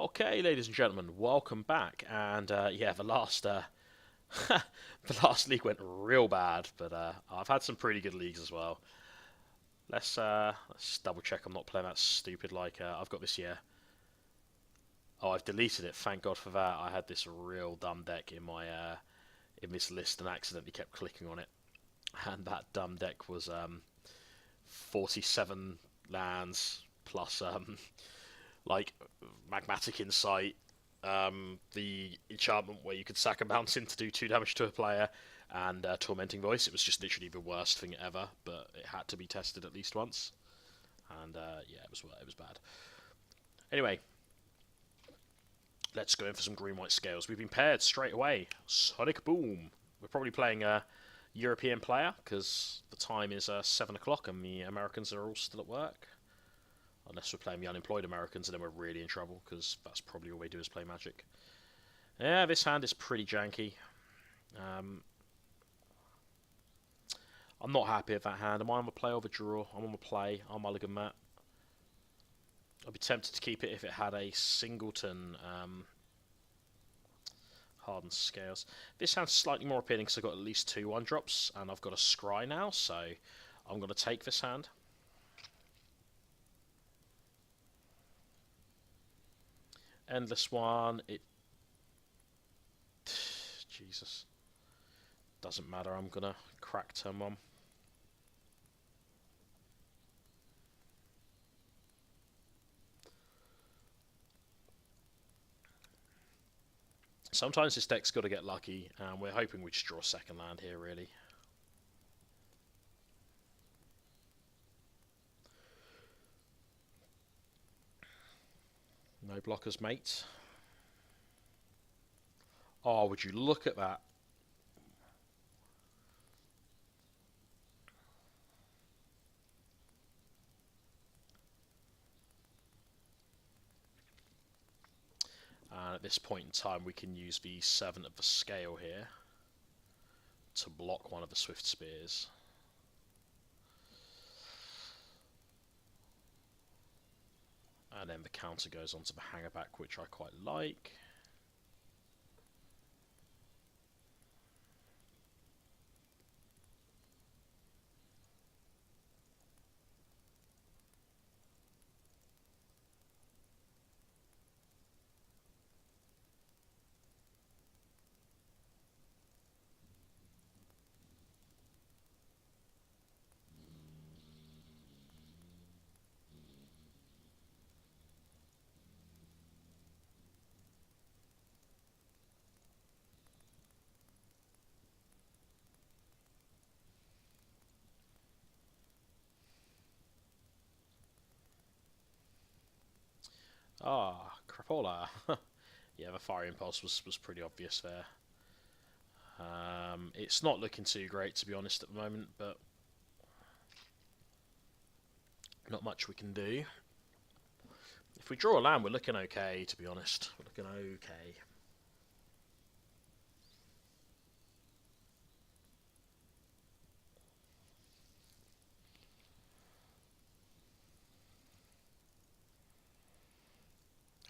Okay, ladies and gentlemen, welcome back. And yeah, the last the last league went real bad, but I've had some pretty good leagues as well. Let's double check I'm not playing that stupid like I've got this year. Oh, I've deleted it. Thank God for that. I had this real dumb deck in my in this list and accidentally kept clicking on it, and that dumb deck was 47 lands plus like magmatic insight, the enchantment where you could sack a mountain to do 2 damage to a player, and tormenting voice. It was just literally the worst thing ever, but it had to be tested at least once, and yeah, it was bad. Anyway, let's go in for some green white scales. We've been paired straight away. Sonic Boom. We're probably playing a European player because the time is 7 o'clock and the Americans are all still at work. Unless we're playing the unemployed Americans, and then we're really in trouble, because that's probably all they do is play Magic. Yeah, this hand is pretty janky. I'm not happy with that hand. Am I on the play or the draw? I'm on the play. I'll mulligan that. I'd be tempted to keep it if it had a singleton Hardened Scales. This hand's slightly more appealing because I've got at least 2 1-drops, and I've got a Scry now, so I'm going to take this hand. Endless one, Jesus. Doesn't matter, I'm gonna crack turn 1. Sometimes this deck's got to get lucky, and we're hoping we just draw a second land here, really. No blockers, mate. Oh, would you look at that? And at this point in time, we can use the 7 of the scale here to block one of the Swift Spears. And then the counter goes onto the Hangerback, which I quite like. Ah, Crapola. Yeah, the Fire Impulse was pretty obvious there. It's not looking too great, to be honest, at the moment, but not much we can do. If we draw a land, we're looking okay, to be honest. We're looking okay.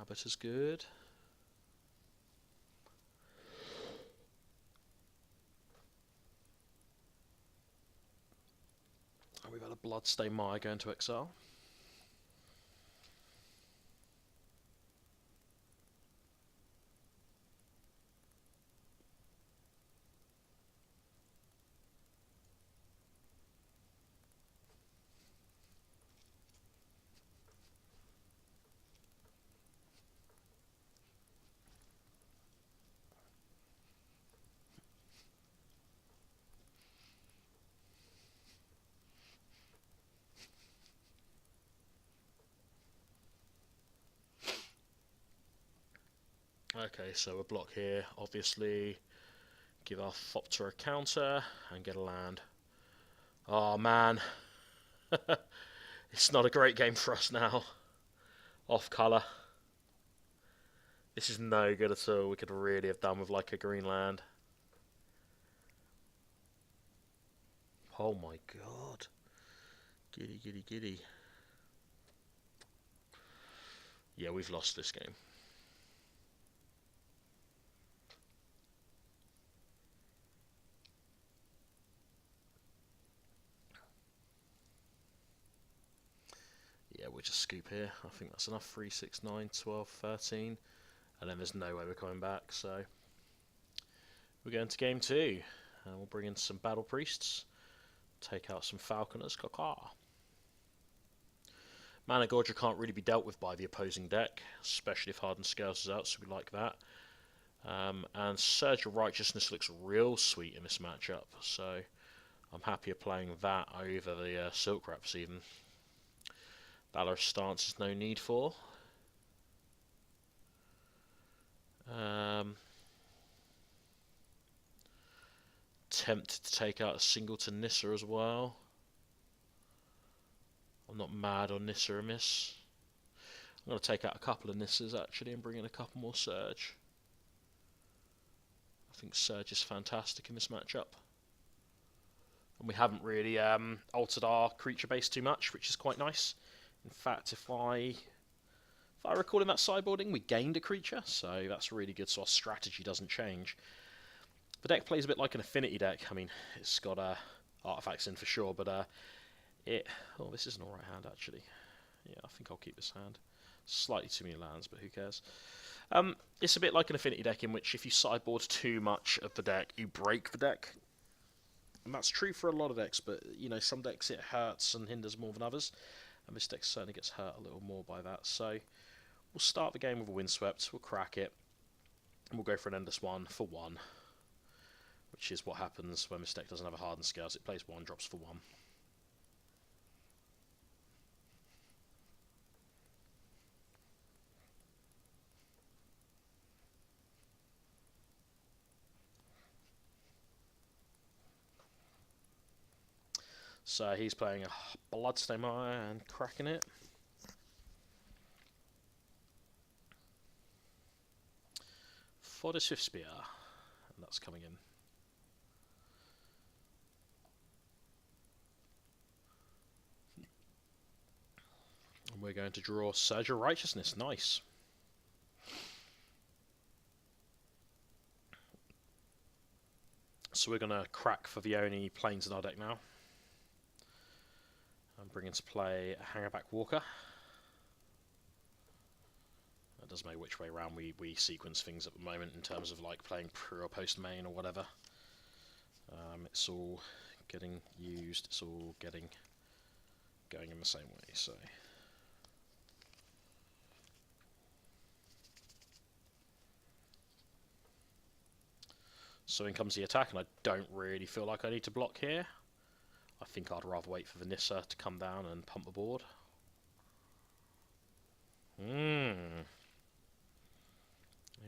Abbott is good. And we've had a Bloodstained Mire going to exile. Okay, so a block here, obviously. Give our Thopter a counter and get a land. Oh man. It's not a great game for us now. Off colour. This is no good at all. We could really have done with like a green land. Oh my god. Giddy, giddy, giddy. Yeah, we've lost this game. we just scoop here. I think that's enough. 3, 6, 9, 12, 13. And then there's no way we're coming back, so we're going to game 2. And we'll bring in some Battle Priests. Take out some Falconers. Caca. Mana Gorger can't really be dealt with by the opposing deck, especially if Hardened scales us out, so we like that. And Surge of Righteousness looks real sweet in this matchup, so I'm happier playing that over the Silk Wraps even. Valorous Stance is no need for. Tempted to take out a Singleton Nissa as well. I'm not mad on Nissa amiss. I'm going to take out a couple of Nissas actually and bring in a couple more Surge. I think Surge is fantastic in this matchup. And we haven't really altered our creature base too much, which is quite nice. In fact, if I recall in that sideboarding, we gained a creature, so that's really good, so our strategy doesn't change. The deck plays a bit like an affinity deck. I mean, it's got artifacts in for sure, but oh, this is an alright hand actually. Yeah, I think I'll keep this hand. Slightly too many lands, but who cares? It's a bit like an affinity deck in which if you sideboard too much of the deck, you break the deck. And that's true for a lot of decks, but you know, some decks it hurts and hinders more than others. And this deck certainly gets hurt a little more by that. So we'll start the game with a Windswept, we'll crack it, and we'll go for an Endless One for 1. Which is what happens when this deck doesn't have a Hardened Scales. It plays 1, drops for 1. So he's playing a Bloodstone Mire and cracking it. For the Swift Spear, and that's coming in. And we're going to draw Surge of Righteousness. Nice. So we're going to crack for the only planes in our deck now. And bring into play a Hangerback Walker. That doesn't matter which way around we sequence things at the moment in terms of like playing pre or post main or whatever. It's all getting used, it's all going in the same way, so... So in comes the attack, and I don't really feel like I need to block here. I think I'd rather wait for the Nissa to come down and pump the board.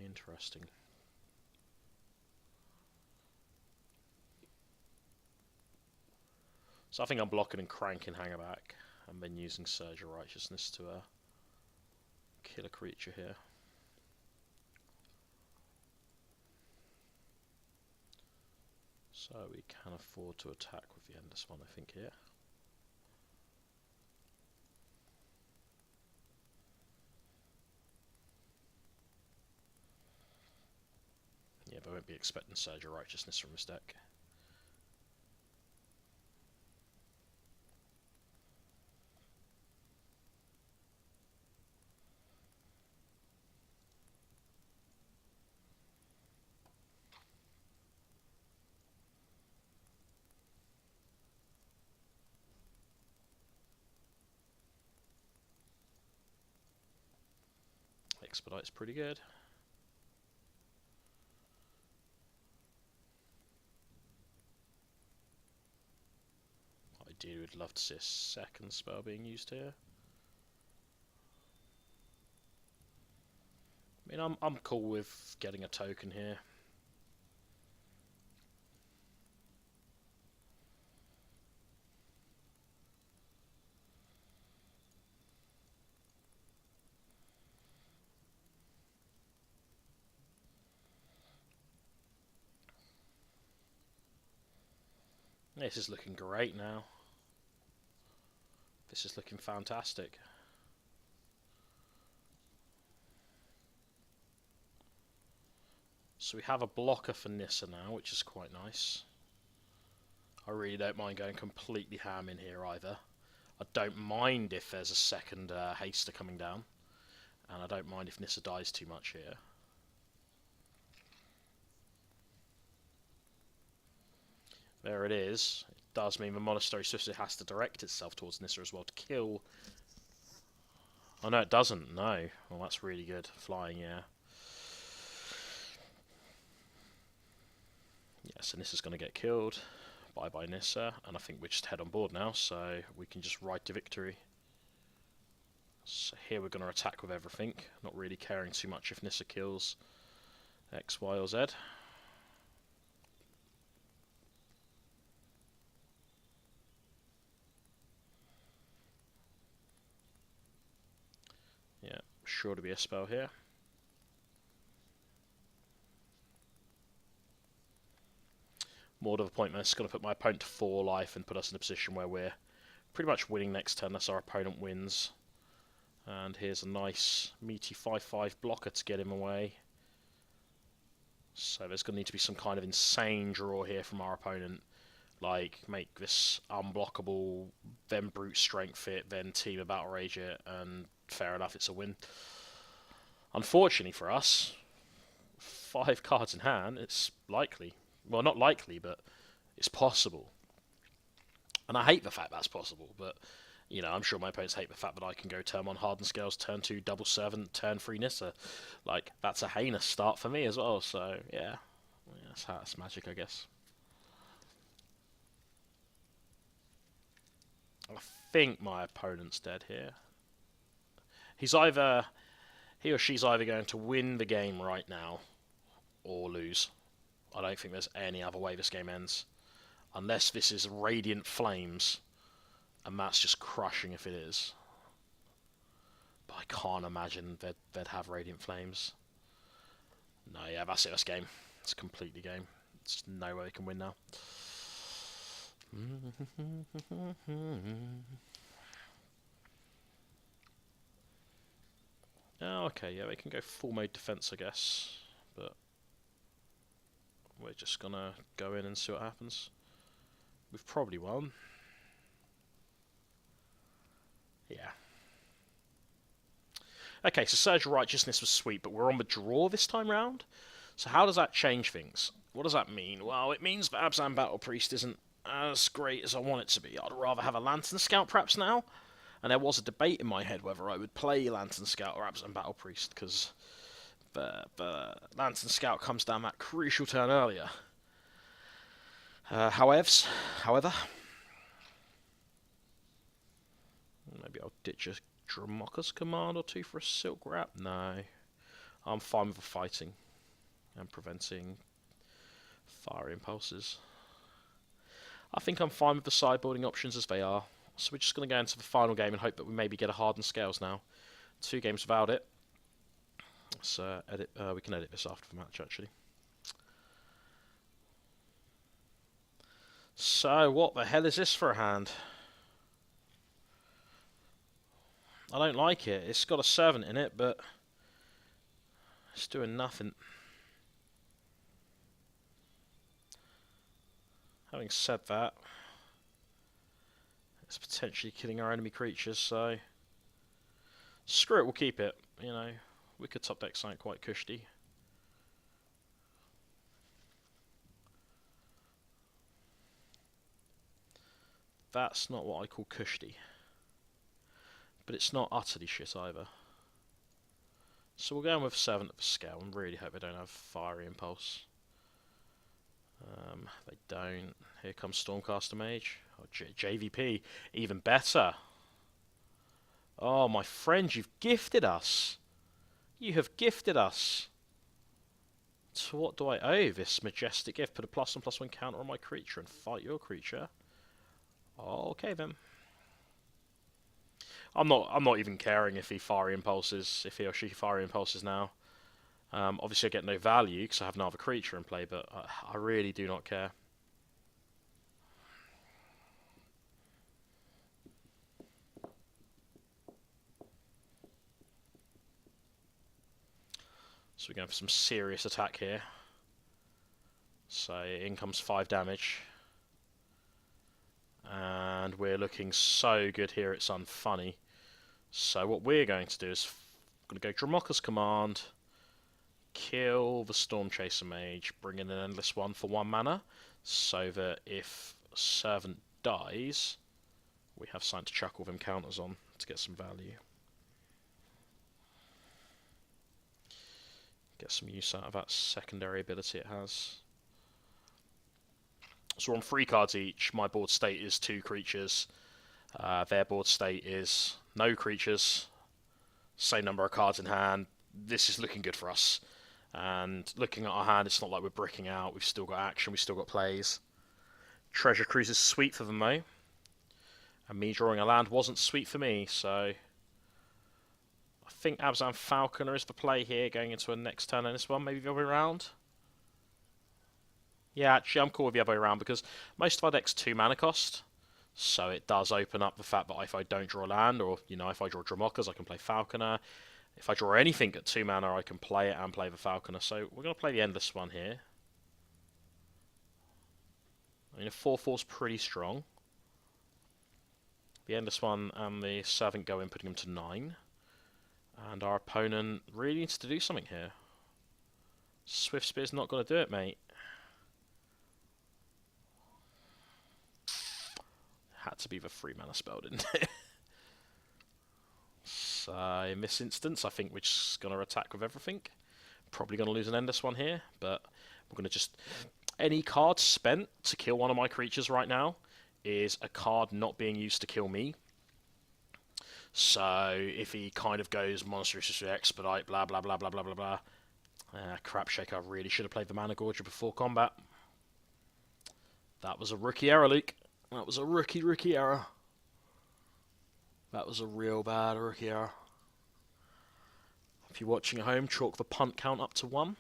Interesting. So I think I'm blocking and cranking Hangerback, and then using Surge of Righteousness to kill a creature here. So we can afford to attack with the Endless One, I think, here. Yeah, but I won't be expecting Surge of Righteousness from this deck. Expedite's pretty good. Ideally, would love to see a second spell being used here. I mean, I'm cool with getting a token here. This is looking great now. This is looking fantastic. So we have a blocker for Nissa now, which is quite nice. I really don't mind going completely ham in here either. I don't mind if there's a second Haster coming down, and I don't mind if Nissa dies too much here. There it is. It does mean the Monastery Swiftly has to direct itself towards Nissa as well to kill. Oh no, it doesn't. No. Well, that's really good. Flying, yeah. Yeah, so Nissa's going to get killed. Bye-bye Nissa. And I think we're just head on board now, so we can just ride to victory. So here we're going to attack with everything. Not really caring too much if Nissa kills X, Y, or Z. Yeah, sure to be a spell here. More to the point, man, it's going to put my opponent to 4 life and put us in a position where we're pretty much winning next turn unless our opponent wins. And here's a nice meaty 5/5 blocker to get him away. So there's going to need to be some kind of insane draw here from our opponent. Like, make this unblockable, then brute strength it, then team a battle rage it, and fair enough, it's a win. Unfortunately for us, 5 cards in hand, it's likely. Well, not likely, but it's possible. And I hate the fact that's possible, but, you know, I'm sure my opponents hate the fact that I can go turn 1 Hardened Scales, turn 2 Double Servant, turn 3 Nissa. Like, that's a heinous start for me as well, so, yeah. That's magic, I guess. I think my opponent's dead here. He or she's either going to win the game right now, or lose. I don't think there's any other way this game ends. Unless this is Radiant Flames, and that's just crushing if it is. But I can't imagine they'd have Radiant Flames. No, yeah, that's it, that's game. It's completely game. There's no way they can win now. Oh, okay, yeah, they can go full mode defense, I guess. But we're just gonna go in and see what happens. We've probably won. Yeah. Okay, so Surge of Righteousness was sweet, but we're on the draw this time round. So how does that change things? What does that mean? Well, it means that Abzan Battle Priest isn't as great as I want it to be. I'd rather have a Lantern Scout perhaps now. And there was a debate in my head whether I would play Lantern Scout or Abzan Battle Priest, because the Lantern Scout comes down that crucial turn earlier. However, maybe I'll ditch a Dramoka's command or 2 for a Silk Wrap. No, I'm fine with the fighting and preventing fire impulses. I think I'm fine with the sideboarding options as they are. So we're just going to go into the final game and hope that we maybe get a Hardened Scales now. 2 games without it. So we can edit this after the match, actually. So, what the hell is this for a hand? I don't like it. It's got a servant in it, but it's doing nothing. Having said that, it's potentially killing our enemy creatures, so screw it, we'll keep it. You know, we could top deck something quite cushy. That's not what I call cushy. But it's not utterly shit either. So we'll go in with 7 at the scale and really hope they don't have Fiery Impulse. They don't. Here comes Stormcaster Mage. Oh, JVP, even better. Oh, my friend, you've gifted us. You have gifted us. So what do I owe this majestic gift? Put a +1/+1 counter on my creature and fight your creature. Okay then. I'm not even caring if he or she fiery impulses now. Obviously I get no value because I have no other creature in play, but I really do not care. So we're going for some serious attack here. So in comes 5 damage. And we're looking so good here, it's unfunny. So what we're going to do is going to go Dramoka's Command, kill the Storm Chaser Mage, bring in an Endless One for 1 mana, so that if Servant dies, we have something to chuck all them counters on to get some value. Get some use out of that secondary ability it has. So we're on 3 cards each. My board state is 2 creatures. Their board state is no creatures. Same number of cards in hand. This is looking good for us. And looking at our hand, it's not like we're bricking out. We've still got action. We've still got plays. Treasure Cruise is sweet for them, though. And me drawing a land wasn't sweet for me, so I think Abzan Falconer is the play here, going into a next turn in this one, maybe the other way around. Yeah, actually, I'm cool with the other way around because most of our deck's 2 mana cost, so it does open up the fact that if I don't draw land, or if I draw Dramokas, I can play Falconer. If I draw anything at 2 mana, I can play it and play the Falconer. So we're going to play the Endless One here. I mean, a 4/4's pretty strong. The Endless One and the Servant go in, putting him to 9. And our opponent really needs to do something here. Swift Spear's not going to do it, mate. Had to be the 3 mana spell, didn't it? So in this instance, I think we're just going to attack with everything. Probably going to lose an Endless One here, but we're going to just... Any card spent to kill one of my creatures right now is a card not being used to kill me. So if he kind of goes Monster Expedite, blah blah blah blah blah blah blah. Crap shaker, I really should have played the Mana Gorger before combat. That was a rookie error, Luke. That was a rookie error. That was a real bad rookie error. If you're watching at home, chalk the punt count up to 1.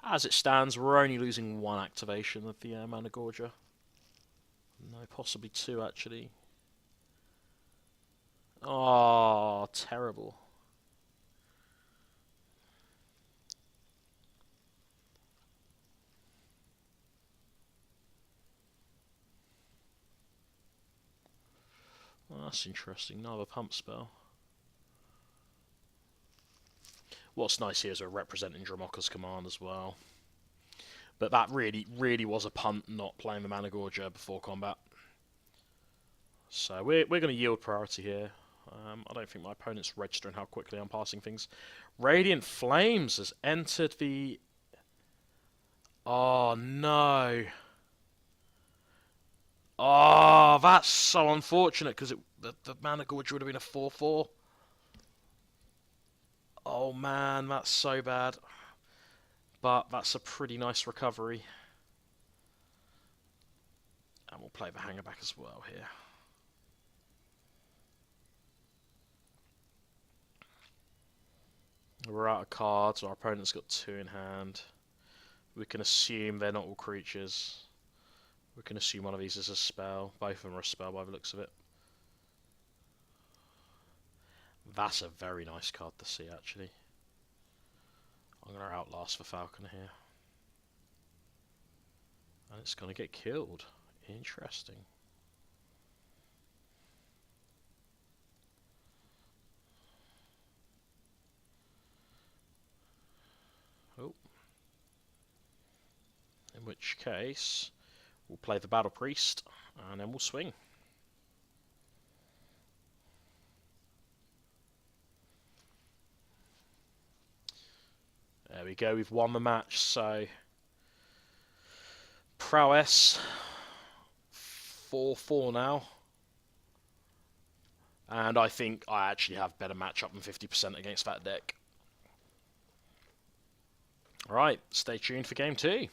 As it stands, we're only losing 1 activation of the Mana Gorger. No, possibly 2 actually. Oh, terrible. Well, that's interesting. Another pump spell. What's nice here is we're representing Dramoka's Command as well. But that really was a punt not playing the Mana Gorger before combat. So we're going to yield priority here. I don't think my opponent's registering how quickly I'm passing things. Radiant Flames has entered the... Oh, no. Oh, that's so unfortunate because the Mana Gorger would have been a 4/4. Oh, man, that's so bad. But that's a pretty nice recovery. And we'll play the hanger back as well here. We're out of cards. Our opponent's got 2 in hand. We can assume they're not all creatures. We can assume one of these is a spell. Both of them are a spell by the looks of it. That's a very nice card to see, actually. I'm going to outlast the Falconer here. And it's going to get killed. Interesting. Oh. In which case, we'll play the Battle Priest, and then we'll swing. There we go, we've won the match, so... Prowess, 4/4 now. And I think I actually have better matchup than 50% against that deck. Alright, stay tuned for game 2.